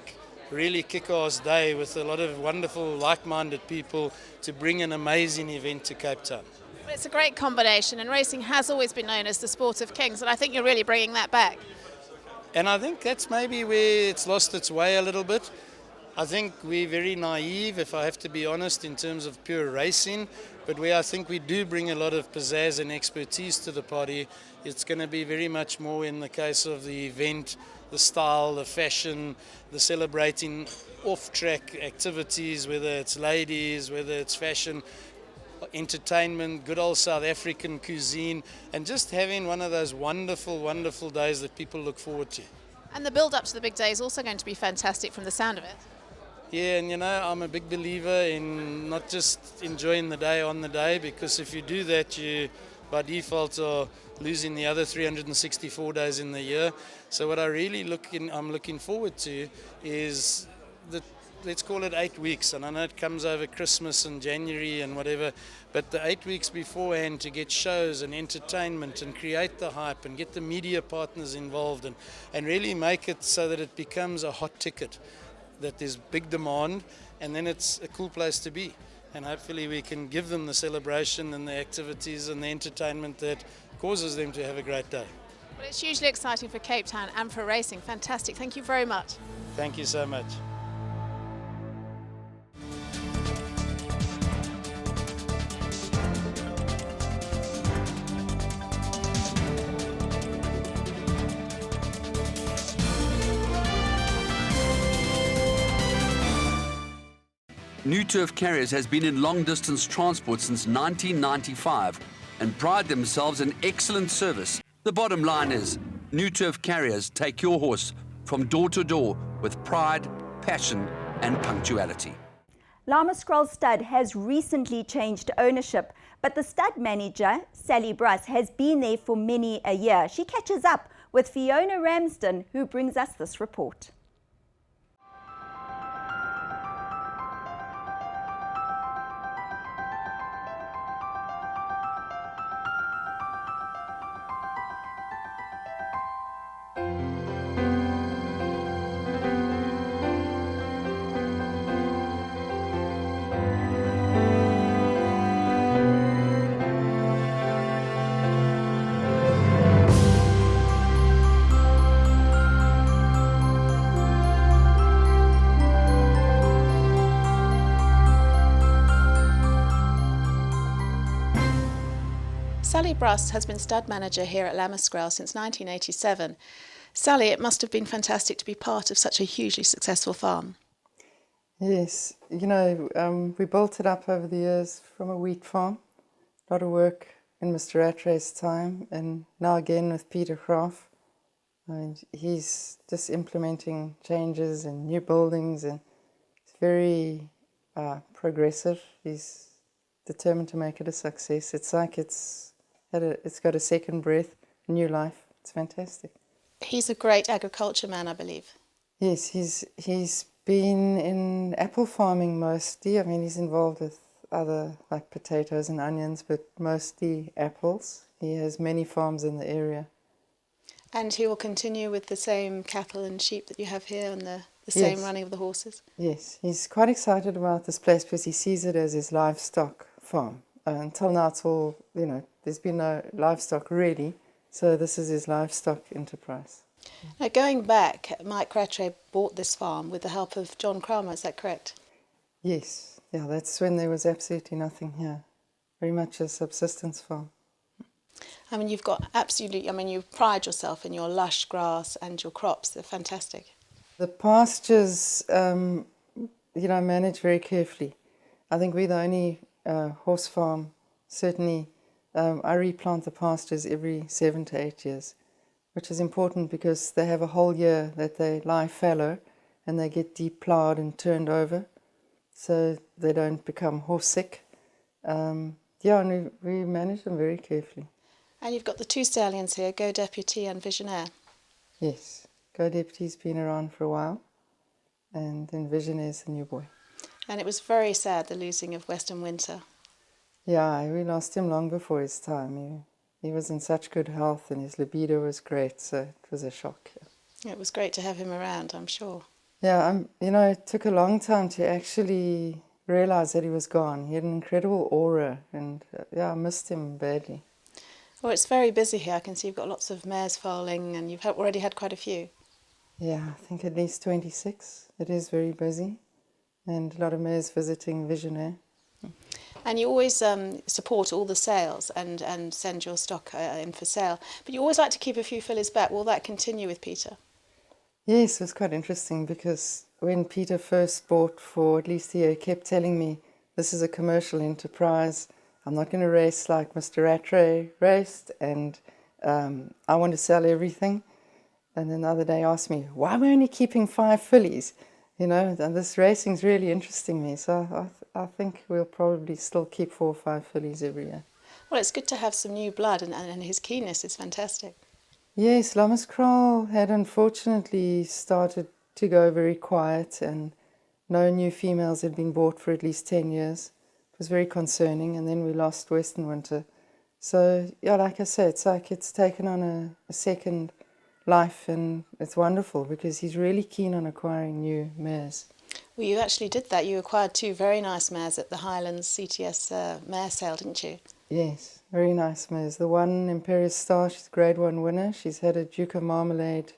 really kick-ass day with a lot of wonderful like-minded people to bring an amazing event to Cape Town. Well, it's a great combination, and racing has always been known as the sport of kings, and I think you're really bringing that back. And I think that's maybe where it's lost its way a little bit. I think we're very naive, if I have to be honest, in terms of pure racing, but where I think we do bring a lot of pizzazz and expertise to the party, it's going to be very much more in the case of the event, the style, the fashion, the celebrating off-track activities, whether it's ladies, whether it's fashion, entertainment, good old South African cuisine, and just having one of those wonderful, wonderful days that people look forward to. And the build-up to the big day is also going to be fantastic from the sound of it. Yeah, and I'm a big believer in not just enjoying the day on the day, because if you do that, you by default are losing the other 364 days in the year. So what I'm looking forward to is let's call it 8 weeks, and I know it comes over Christmas and January and whatever, but the 8 weeks beforehand to get shows and entertainment and create the hype and get the media partners involved and really make it so that it becomes a hot ticket, that there's big demand, and then it's a cool place to be. And hopefully we can give them the celebration and the activities and the entertainment that causes them to have a great day. Well, it's hugely exciting for Cape Town and for racing. Fantastic. Thank you very much. Thank you so much. New Turf Carriers has been in long-distance transport since 1995 and pride themselves in excellent service. The bottom line is, New Turf Carriers take your horse from door to door with pride, passion and punctuality. Lama Scroll Stud has recently changed ownership, but the stud manager, Sally Bruss, has been there for many a year. She catches up with Fiona Ramsden, who brings us this report. Sally Bruss has been stud manager here at Lammascrell since 1987. Sally, it must have been fantastic to be part of such a hugely successful farm. Yes, you know, we built it up over the years from a wheat farm. A lot of work in Mr. Rattray's time, and now again with Peter Graaf. And he's just implementing changes and new buildings, and it's very progressive. He's determined to make it a success. It's like it's got a second breath, a new life. It's fantastic. He's a great agriculture man, I believe. Yes, he's been in apple farming mostly. I mean, he's involved with other like potatoes and onions, but mostly apples. He has many farms in the area. And he will continue with the same cattle and sheep that you have here and the same Yes. running of the horses? Yes, he's quite excited about this place because he sees it as his livestock farm. Until now, it's all, you know, there's been no livestock really, so this is his livestock enterprise. Now, going back, Mike Rattray bought this farm with the help of John Kramer, is that correct? Yes, yeah, that's when there was absolutely nothing here. Very much a subsistence farm. I mean, you've got absolutely, I mean, you pride yourself in your lush grass and your crops. They're fantastic. The pastures, you know, managed very carefully. I think we're the only horse farm, certainly. I replant the pastures every 7 to 8 years, which is important because they have a whole year that they lie fallow and they get deep ploughed and turned over so they don't become horse sick. Yeah, and we manage them very carefully. And you've got the two stallions here, Go Deputy and Visionaire. Yes, Go Deputy's been around for a while, and then Visionaire's the new boy. And it was very sad, the losing of Western Winter. Yeah, we lost him long before his time. He was in such good health and his libido was great, so it was a shock. Yeah. It was great to have him around, I'm sure. Yeah, you know, it took a long time to actually realize that he was gone. He had an incredible aura, and yeah, I missed him badly. Well, it's very busy here. I can see you've got lots of mares foaling and you've already had quite a few. Yeah, I think at least 26. It is very busy, and a lot of mares visiting Visionaire. And you always support all the sales and send your stock in for sale. But you always like to keep a few fillies back. Will that continue with Peter? Yes, it was quite interesting because when Peter first bought for at least a year, he kept telling me, this is a commercial enterprise. I'm not going to race like Mr. Rattray raced, and I want to sell everything. And then the other day he asked me, why are we only keeping 5 fillies? You know, and this racing's really interesting me. So I think we'll probably still keep 4 or 5 fillies every year. Well, it's good to have some new blood, and his keenness is fantastic. Yes, Lammascrell had unfortunately started to go very quiet, and no new females had been bought for at least 10 years. It was very concerning, and then we lost Western Winter. So, yeah, like I said, it's like it's taken on a second life, and it's wonderful because he's really keen on acquiring new mares. Well, you actually did that. You acquired 2 very nice mares at the Highlands CTS mare sale, didn't you? Yes, very nice mares. The one, Imperious Star, she's a Grade 1 winner. She's had a Duke of Marmalade.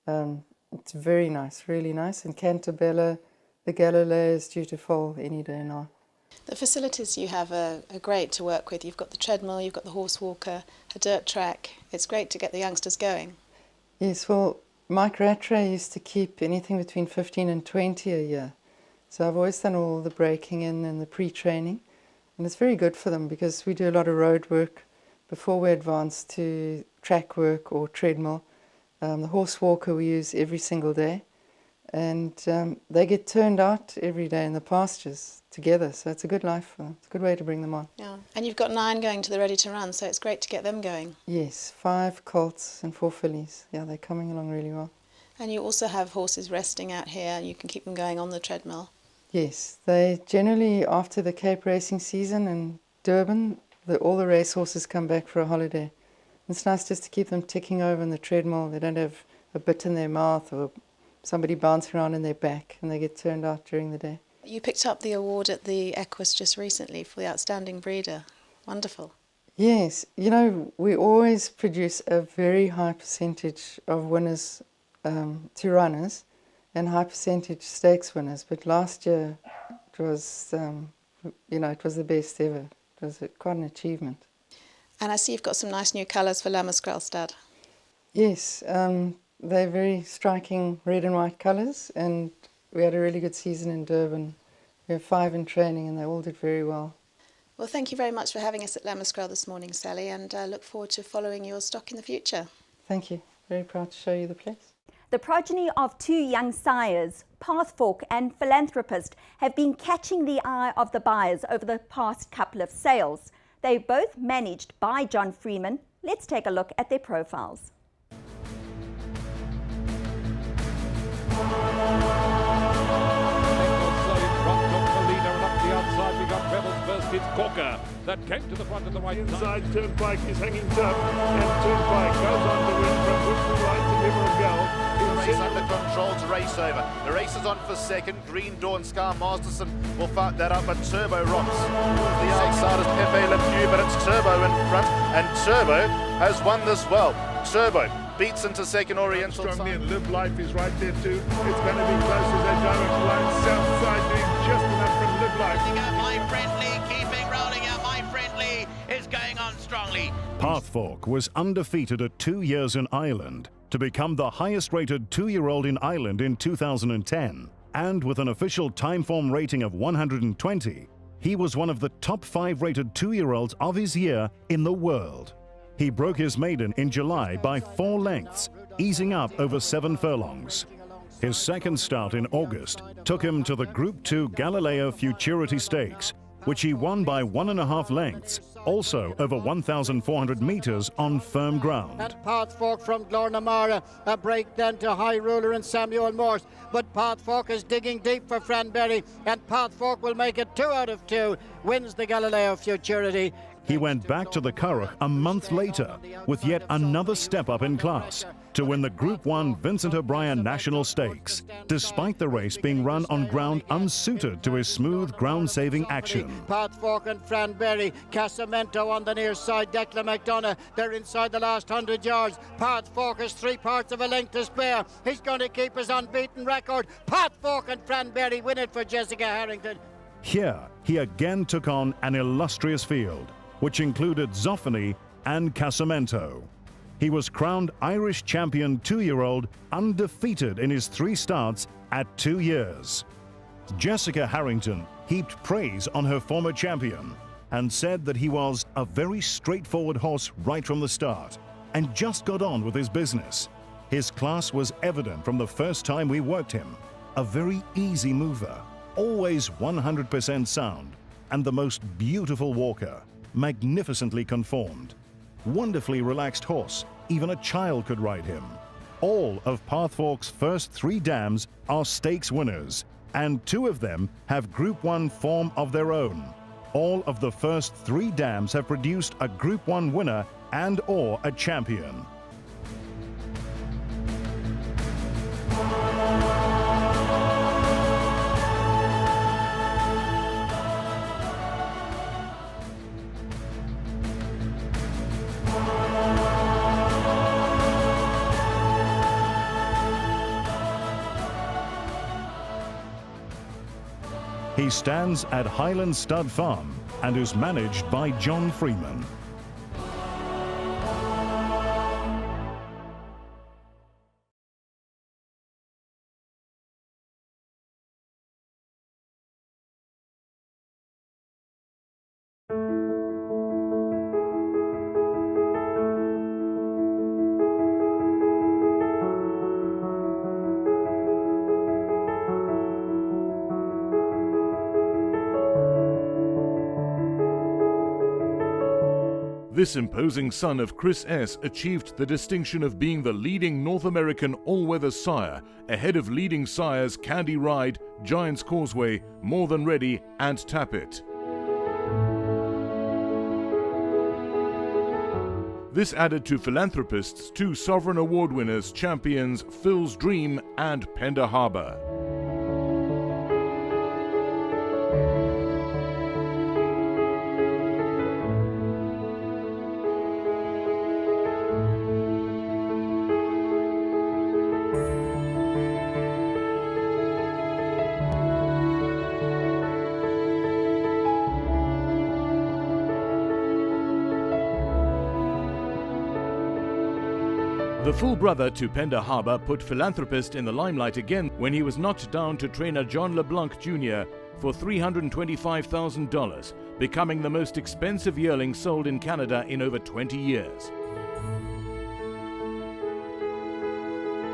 It's very nice, really nice. And Cantabella, the Galileo, is due to foal any day now. The facilities you have are great to work with. You've got the treadmill, you've got the horse walker, a dirt track. It's great to get the youngsters going. Yes, well, Mike Rattray used to keep anything between 15 and 20 a year. So I've always done all the breaking in and the pre-training. And it's very good for them because we do a lot of road work before we advance to track work or treadmill. The horse walker we use every single day. And they get turned out every day in the pastures together. So it's a good life for them. It's a good way to bring them on. Yeah, and you've got 9 going to the Ready to Run, so it's great to get them going. Yes, 5 colts and 4 fillies. Yeah, they're coming along really well. And you also have horses resting out here, and you can keep them going on the treadmill. Yes, they generally, after the Cape racing season in Durban, all the racehorses come back for a holiday. It's nice just to keep them ticking over in the treadmill. They don't have a bit in their mouth or somebody bouncing around in their back, and they get turned out during the day. You picked up the award at the Equus just recently for the Outstanding Breeder. Wonderful. Yes, you know, we always produce a very high percentage of winners to runners and high percentage stakes winners. But last year it was, you know, it was the best ever. It was quite an achievement. And I see you've got some nice new colours for Lammaskrelstad. Yes, they're very striking red and white colours, and we had a really good season in Durban. We have 5 in training and they all did very well. Well, thank you very much for having us at Lammaskrel this morning, Sally, and look forward to following your stock in the future. Thank you. Very proud to show you the place. The progeny of 2 young sires, Pathfork and Philanthropist, have been catching the eye of the buyers over the past couple of sales. They're both managed by John Freeman. Let's take a look at their profiles. It's Corker that came to the front of the right inside. Turnpike is hanging tough, and Turnpike goes on to win from Wishful Light to Emerald Girl. The race under control to race over. The race is on for second. Green Dawn, Scar Masterson will fight that up, but Turbo rocks. The outside is Pepe Le Pew, but it's Turbo in front, and Turbo has won this well. Turbo beats into second Oriental. Strongly, and Live Life is right there too. It's going to be close as they drive along. South side doing just enough from Live Life. My Friendly, keeping rolling out. My Friendly is going on strongly. Pathfork was undefeated at 2 years in Ireland to become the highest-rated 2-year-old in Ireland in 2010. And with an official Timeform rating of 120, he was one of the top 5 rated 2-year-olds of his year in the world. He broke his maiden in July by 4 lengths, easing up over 7 furlongs. His second start in August took him to the Group 2 Galileo Futurity Stakes, which he won by 1.5 lengths, also over 1,400 metres on firm ground. And Pathfork from Glornamara, a break then to High Ruler and Samuel Morse. But Pathfork is digging deep for Franberry, and Pathfork will make it 2 out of 2, wins the Galileo Futurity. He went back to the Curragh a month later with yet another step up in class to win the Group 1 Vincent O'Brien National Stakes, despite the race being run on ground unsuited to his smooth ground-saving action. Pathfork and Franberry, Casamento on the near side, Declan McDonough, they're inside the last 100 yards. Pathfork has 3 parts of a length to spare. He's going to keep his unbeaten record. Pathfork and Franberry win it for Jessica Harrington. Here, he again took on an illustrious field, which included Zoffany and Casamento. He was crowned Irish champion 2-year-old, undefeated in his 3 starts at 2 years. Jessica Harrington heaped praise on her former champion and said that he was a very straightforward horse right from the start and just got on with his business. His class was evident from the first time we worked him. A very easy mover, always 100% sound, and the most beautiful walker, magnificently conformed. Wonderfully relaxed horse, even a child could ride him. All of Pathfork's first 3 dams are stakes winners, and 2 of them have Group 1 form of their own. All of the first 3 dams have produced a Group 1 winner and or a champion. He stands at Highland Stud Farm and is managed by John Freeman. This imposing son of Chris S. achieved the distinction of being the leading North American all-weather sire, ahead of leading sires Candy Ride, Giant's Causeway, More Than Ready and Tappet. This added to Philanthropist's 2 Sovereign Award winners, champions Phil's Dream and Pender Harbour. The full brother to Pender Harbour put philanthropist in the limelight again when he was knocked down to trainer John LeBlanc Jr. for $325,000, becoming the most expensive yearling sold in Canada in over 20 years.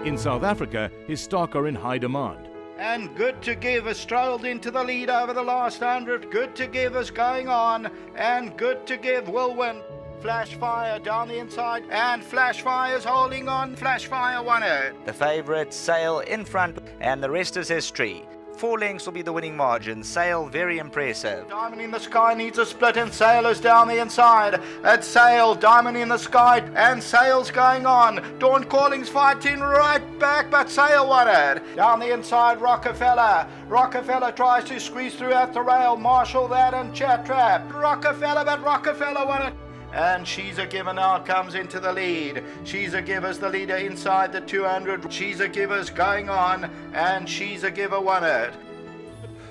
In South Africa, his stock are in high demand. And Good to Give has strolled into the lead over the last 100. Good to Give is going on, and Good to Give will win. Flash Fire down the inside, and Flash Fire is holding on. Flash Fire won it. The favourite, Sail, in front, and the rest is history. 4 lengths will be the winning margin. Sail, very impressive. Diamond in the Sky needs a split, and Sail is down the inside. It's Sail, Diamond in the Sky, and Sail's going on. Dawn Calling's fighting right back, but Sail won it. Down the inside, Rockefeller. Rockefeller tries to squeeze through at the rail. Marshall that and Chat Trap. Rockefeller, but Rockefeller won it. And She's a Giver now comes into the lead. She's a Giver's the leader inside the 200. She's a Giver's going on, and She's a Giver won it.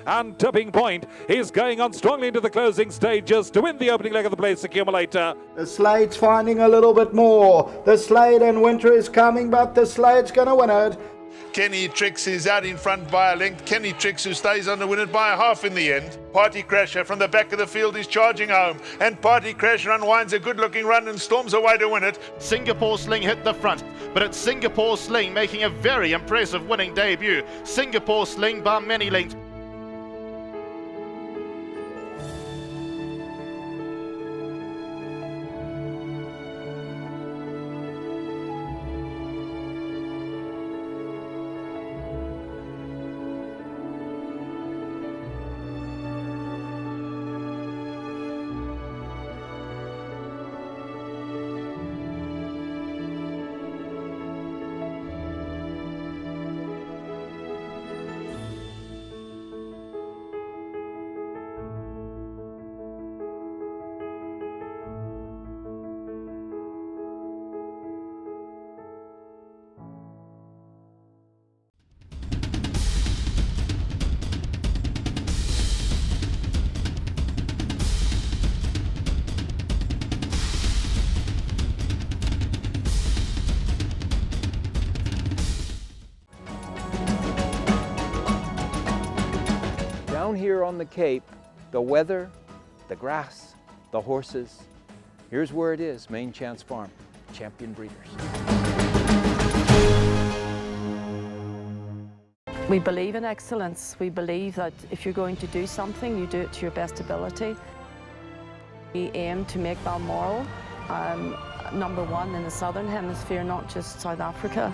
And Tipping Point is going on strongly into the closing stages to win the opening leg of the Place Accumulator. The Slade's finding a little bit more. The Slade and Winter is coming, but the Slade's going to win it. Kenny Tricks is out in front by a length. Kenny Tricks, who stays on to win it by a half in the end. Party Crasher from the back of the field is charging home, and Party Crasher unwinds a good-looking run and storms away to win it. Singapore Sling hit the front, but it's Singapore Sling making a very impressive winning debut. Singapore Sling by many lengths. Down here on the Cape, the weather, the grass, the horses. Here's where it is, Main Chance Farm, champion breeders. We believe in excellence. We believe that if you're going to do something, you do it to your best ability. We aim to make Balmoral #1 in the Southern Hemisphere, not just South Africa.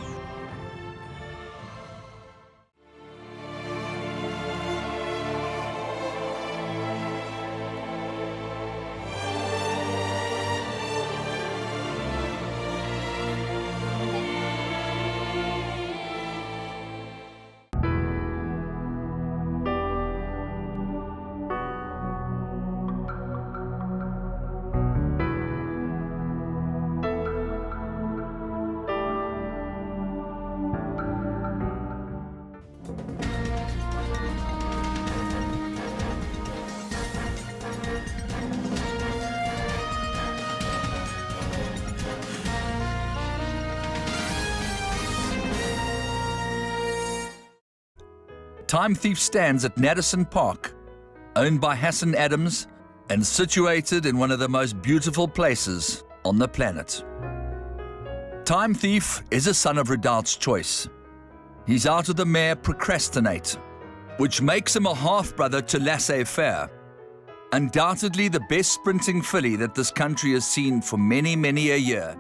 Time Thief stands at Naddison Park, owned by Hassan Adams and situated in one of the most beautiful places on the planet. Time Thief is a son of Redoubt's Choice. He's out of the mare Procrastinate, which makes him a half-brother to Laissez-Faire. Undoubtedly the best sprinting filly that this country has seen for many, many a year.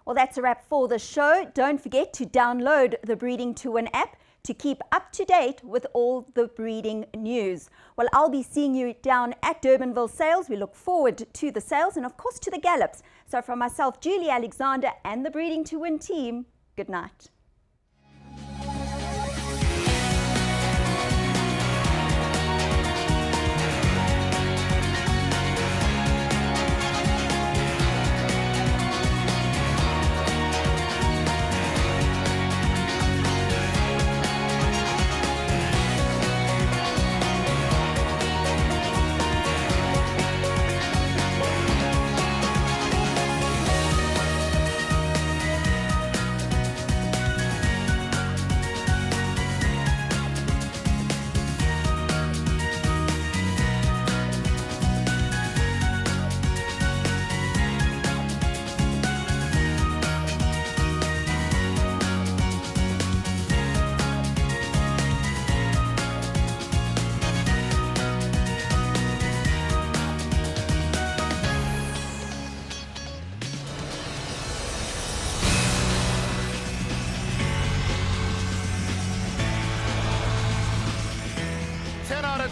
Well, that's a wrap for the show. Don't forget to download the Breeding to Win app to keep up to date with all the breeding news. Well, I'll be seeing you down at Durbanville Sales. We look forward to the sales and, of course, to the gallops. So from myself, Julie Alexander, and the Breeding to Win team, good night.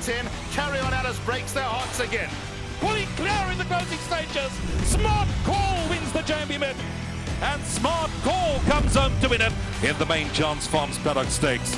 10. Carry On Alice breaks their hearts again. Pulling clear in the closing stages. Smart Call wins the Jambi Mid. And Smart Call comes home to win it in the main Johns Farms Paddock Stakes.